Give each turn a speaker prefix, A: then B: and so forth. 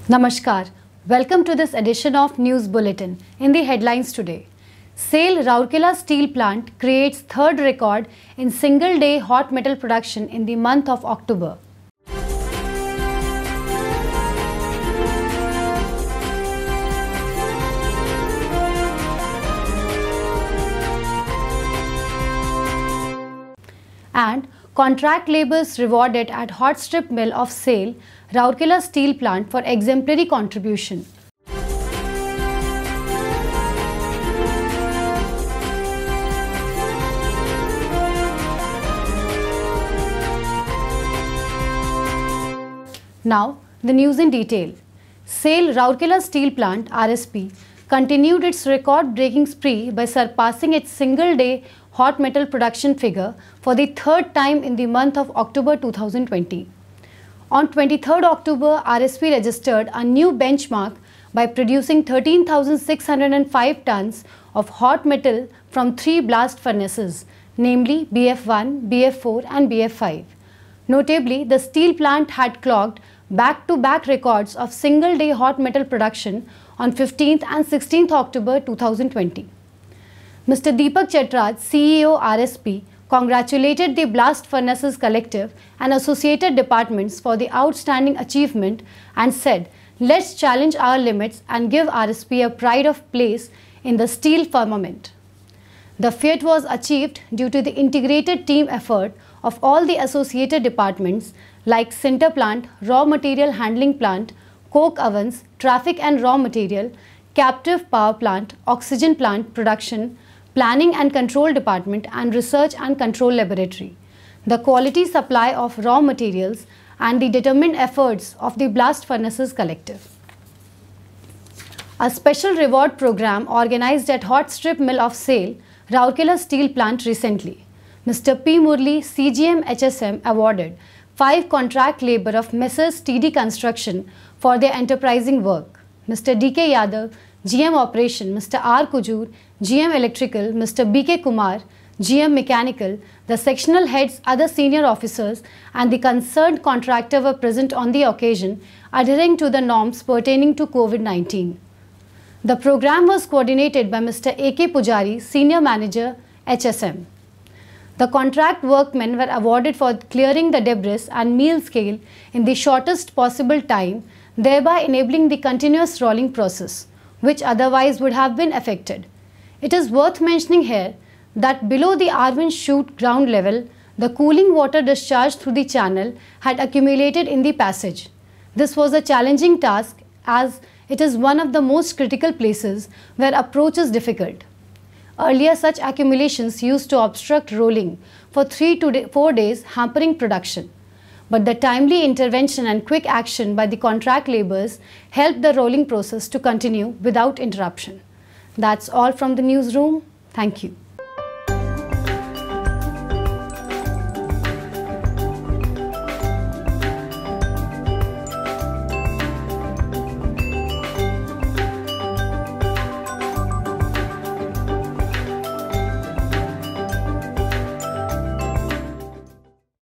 A: Namaskar. Welcome to this edition of News Bulletin. In the headlines today, SAIL Rourkela Steel Plant creates third record in single-day hot metal production in the month of October. And contract labours rewarded at hot strip mill of SAIL Rourkela Steel Plant for exemplary contribution. Now, the news in detail. SAIL Rourkela Steel Plant RSP continued its record-breaking spree by surpassing its single-day hot metal production figure for the third time in the month of October 2020. On 23rd October, RSP registered a new benchmark by producing 13,605 tons of hot metal from 3 blast furnaces, namely BF1, BF4 and BF5. Notably, the steel plant had clocked back-to-back records of single-day hot metal production on 15th and 16th October 2020. Mr. Deepak Chetraj, CEO RSP, congratulated the Blast Furnaces Collective and associated departments for the outstanding achievement and said, "Let's challenge our limits and give RSP a pride of place in the steel firmament." The feat was achieved due to the integrated team effort of all the associated departments like sinter plant, raw material handling plant, coke ovens, traffic and raw material, captive power plant, oxygen plant production, planning and control department and research and control laboratory, the quality supply of raw materials and the determined efforts of the Blast Furnaces Collective. A special reward program organized at hot strip mill of SAIL Rourkela Steel Plant recently. Mr. P. Murli, CGM HSM, awarded 5 contract labour of Messrs. TD Construction for their enterprising work. Mr. D.K. Yadav, GM Operation, Mr. R. Kujur, GM Electrical, Mr. B.K. Kumar, GM Mechanical, the sectional heads, other senior officers and the concerned contractor were present on the occasion, adhering to the norms pertaining to COVID-19. The program was coordinated by Mr. A.K. Pujari, Senior Manager, HSM. The contract workmen were awarded for clearing the debris and meal scale in the shortest possible time, thereby enabling the continuous rolling process, which otherwise would have been affected. It is worth mentioning here that below the Arvind chute ground level, the cooling water discharged through the channel had accumulated in the passage. This was a challenging task as it is one of the most critical places where approach is difficult. Earlier, such accumulations used to obstruct rolling for 3 to 4 days, hampering production. But the timely intervention and quick action by the contract labourers helped the rolling process to continue without interruption. That's all from the newsroom. Thank you.